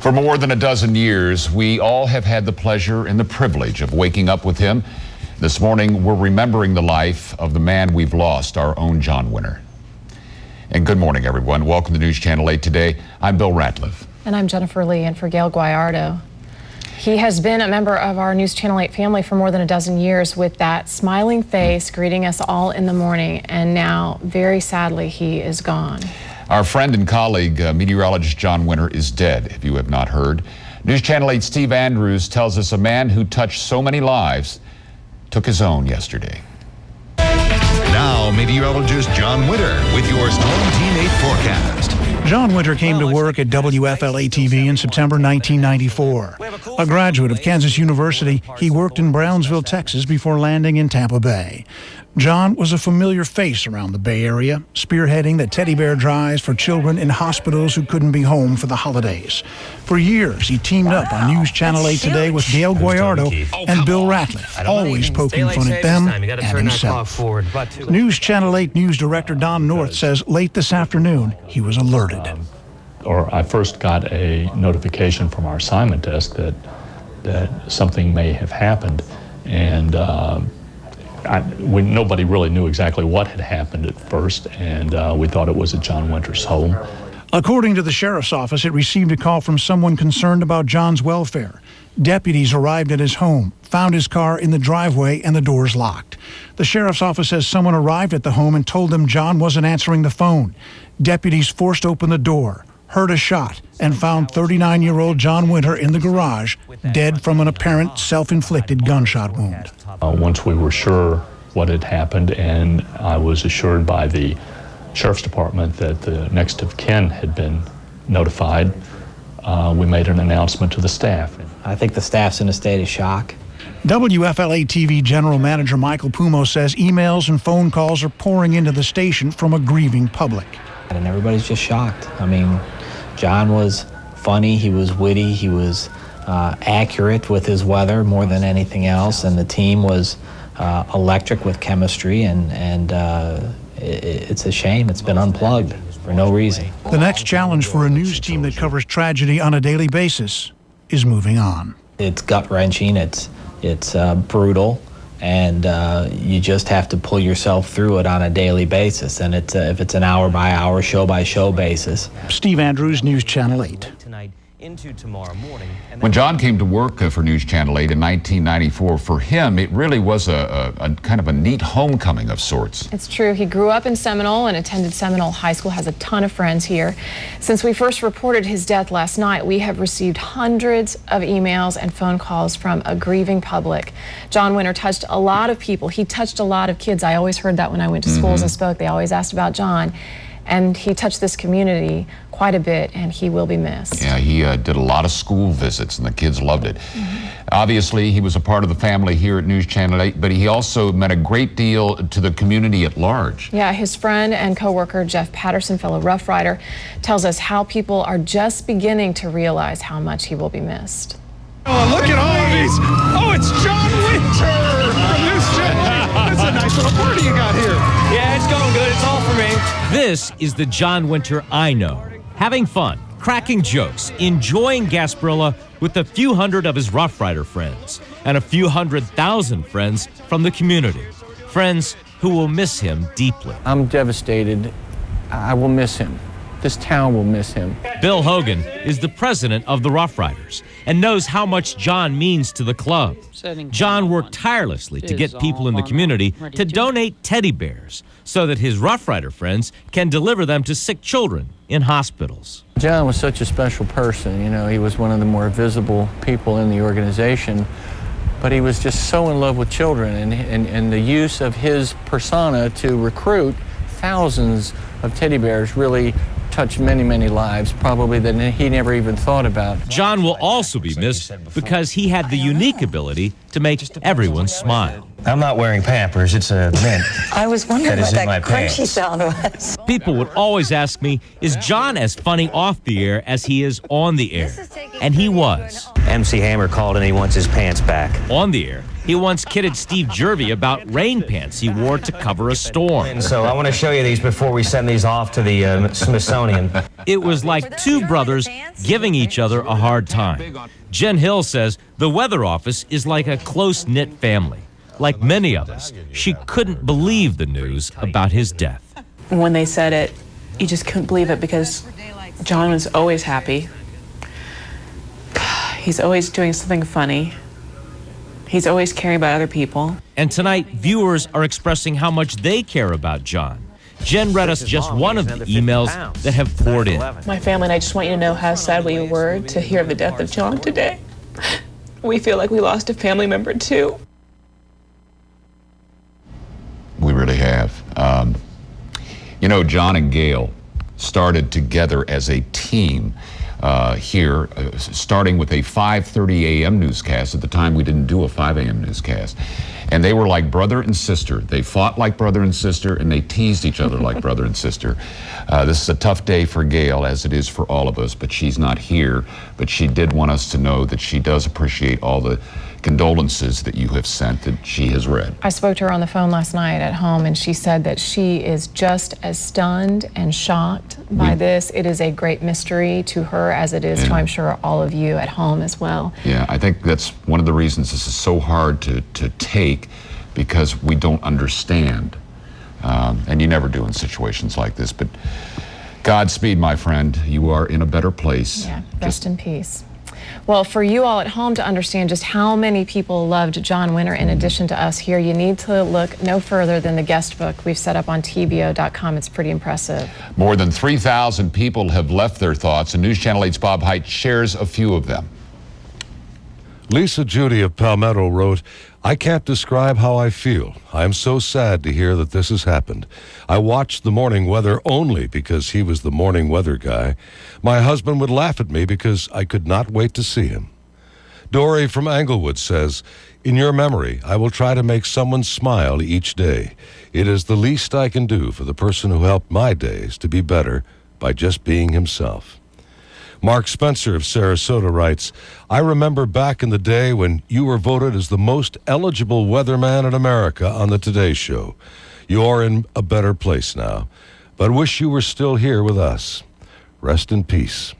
For more than a dozen years, we all have had the pleasure and the privilege of waking up with him. This morning, we're remembering the life of the man we've lost, our own John Winter. And good morning, everyone. Welcome to News Channel 8 today. I'm Bill Ratliff. And I'm Jennifer Leigh, and for Gail Guayardo. He has been a member of our News Channel 8 family for more than a dozen years, with that smiling face greeting us all in the morning. And now, very sadly, he is gone. Our friend and colleague, meteorologist John Winter, is dead, if you have not heard. News Channel 8 Steve Andrews tells us a man who touched so many lives took his own yesterday. Now, meteorologist John Winter with your Storm Team 8 forecast. John Winter came to work at WFLA TV in September 1994. A graduate of Kansas University, he worked in Brownsville, Texas before landing in Tampa Bay. John was a familiar face around the Bay Area, spearheading the teddy bear drives for children in hospitals who couldn't be home for the holidays. For years, he teamed up on News Channel 8 Today with Gail Guayardo and Bill Ratliff, always poking fun at them and himself. News Channel 8 News Director Don North says late this afternoon, he was alerted. I first got a notification from our assignment desk that something may have happened, and nobody really knew exactly what had happened at first, and we thought it was at John Winter's home. According to the sheriff's office, it received a call from someone concerned about John's welfare. Deputies arrived at his home, found his car in the driveway, and the doors locked. The sheriff's office says someone arrived at the home and told them John wasn't answering the phone. Deputies forced open the door, heard a shot, and found 39-year-old John Winter in the garage, dead from an apparent self-inflicted gunshot wound. Once we were sure what had happened, and I was assured by the sheriff's department that the next of kin had been notified, we made an announcement to the staff. I think the staff's in a state of shock. WFLA TV General Manager Michael Pumo says emails and phone calls are pouring into the station from a grieving public. And everybody's just shocked. I mean, John was funny, he was witty, he was accurate with his weather more than anything else, and the team was electric with chemistry, and it's a shame it's been unplugged for no reason. The next challenge for a news team that covers tragedy on a daily basis is moving on. It's gut-wrenching, it's brutal, and you just have to pull yourself through it on a daily basis, and if it's an hour-by-hour, show-by-show basis. Steve Andrews, News Channel 8. Into tomorrow morning. When John came to work for News Channel 8 in 1994, for him, it really was a kind of a neat homecoming of sorts. It's true. He grew up in Seminole and attended Seminole High School, has a ton of friends here. Since we first reported his death last night, we have received hundreds of emails and phone calls from a grieving public. John Winter touched a lot of people. He touched a lot of kids. I always heard that when I went to schools and spoke. They always asked about John. And he touched this community quite a bit, and he will be missed. Yeah, he did a lot of school visits, and the kids loved it. Obviously, he was a part of the family here at News Channel 8, but he also meant a great deal to the community at large. Yeah, his friend and co-worker Jeff Patterson, fellow Rough Rider, tells us how people are just beginning to realize how much he will be missed. Oh, look at all of these. Oh, it's John Winter from News Channel 8. That's a nice little party you got here. Yeah, it's going good. It's all for me. This is the John Winter I know. Having fun, cracking jokes, enjoying Gasparilla with a few hundred of his Rough Rider friends and a few 100,000 friends from the community. Friends who will miss him deeply. I'm devastated. I will miss him. This town will miss him. Bill Hogan is the president of the Rough Riders and knows how much John means to the club. John worked tirelessly to get people in the community to donate teddy bears so that his Rough Rider friends can deliver them to sick children in hospitals. John was such a special person. You know, he was one of the more visible people in the organization, but he was just so in love with children, and the use of his persona to recruit thousands of teddy bears really touched many, many lives, probably that he never even thought about. John will also be missed because he had the unique ability to make everyone smile. I'm not wearing Pampers, it's a mint. I was wondering what that crunchy pants. sound was. People would always ask me, is John as funny off the air as he is on the air? And he was. MC Hammer called and he wants his pants back. On the air, He once kidded Steve Jervey about rain pants he wore to cover a storm. And so I want to show you these before we send these off to the Smithsonian. It was like two brothers giving each other a hard time. Jen Hill says the weather office is like a close-knit family. Like many of us, she couldn't believe the news about his death. When they said it, you just couldn't believe it because John was always happy. He's always doing something funny. He's always caring about other people. And tonight, viewers are expressing how much they care about John. Jen read us just one of the emails that have poured in. My family and I just want you to know how sad we were to hear of the death of John today. We feel like we lost a family member too. We really have. You know, John and Gail started together as a team here, starting with a 5:30 a.m. newscast. At the time, we didn't do a 5 a.m. newscast. And they were like brother and sister. They fought like brother and sister, and they teased each other like brother and sister. This is a tough day for Gail, as it is for all of us, but she's not here. But she did want us to know that she does appreciate all the condolences that you have sent, that she has read. I spoke to her on the phone last night at home, and she said that she is just as stunned and shocked by this. It is a great mystery to her, as it is to, I'm sure, all of you at home as well. Yeah, I think that's one of the reasons this is so hard to take, because we don't understand. And you never do in situations like this. But Godspeed, my friend. You are in a better place. Yeah, rest in peace. Well, for you all at home to understand just how many people loved John Winter in addition to us here, you need to look no further than the guest book we've set up on TBO.com. It's pretty impressive. More than 3,000 people have left their thoughts, and News Channel 8's Bob Height shares a few of them. Lisa Judy of Palmetto wrote, "I can't describe how I feel. I am so sad to hear that this has happened. I watched the morning weather only because he was the morning weather guy. My husband would laugh at me because I could not wait to see him." Dory from Englewood says, "In your memory, I will try to make someone smile each day. It is the least I can do for the person who helped my days to be better by just being himself." Mark Spencer of Sarasota writes, "I remember back in the day when you were voted as the most eligible weatherman in America on the Today Show. You are in a better place now, but wish you were still here with us. Rest in peace."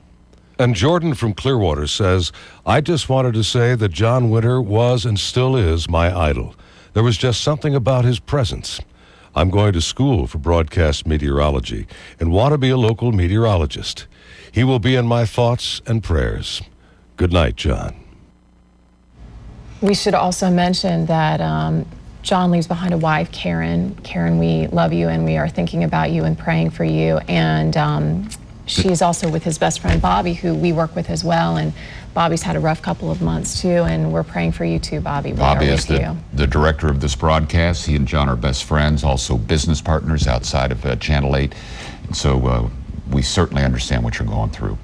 And Jordan from Clearwater says, "I just wanted to say that John Winter was and still is my idol. There was just something about his presence. I'm going to school for broadcast meteorology and want to be a local meteorologist. He will be in my thoughts and prayers. Good night, John." We should also mention that John leaves behind a wife, Karen. Karen, we love you, and we are thinking about you and praying for you. And she's also with his best friend, Bobby, who we work with as well. And Bobby's had a rough couple of months, too, and we're praying for you, too, Bobby. Bobby is the director of this broadcast. He and John are best friends, also business partners outside of Channel 8. And so we certainly understand what you're going through.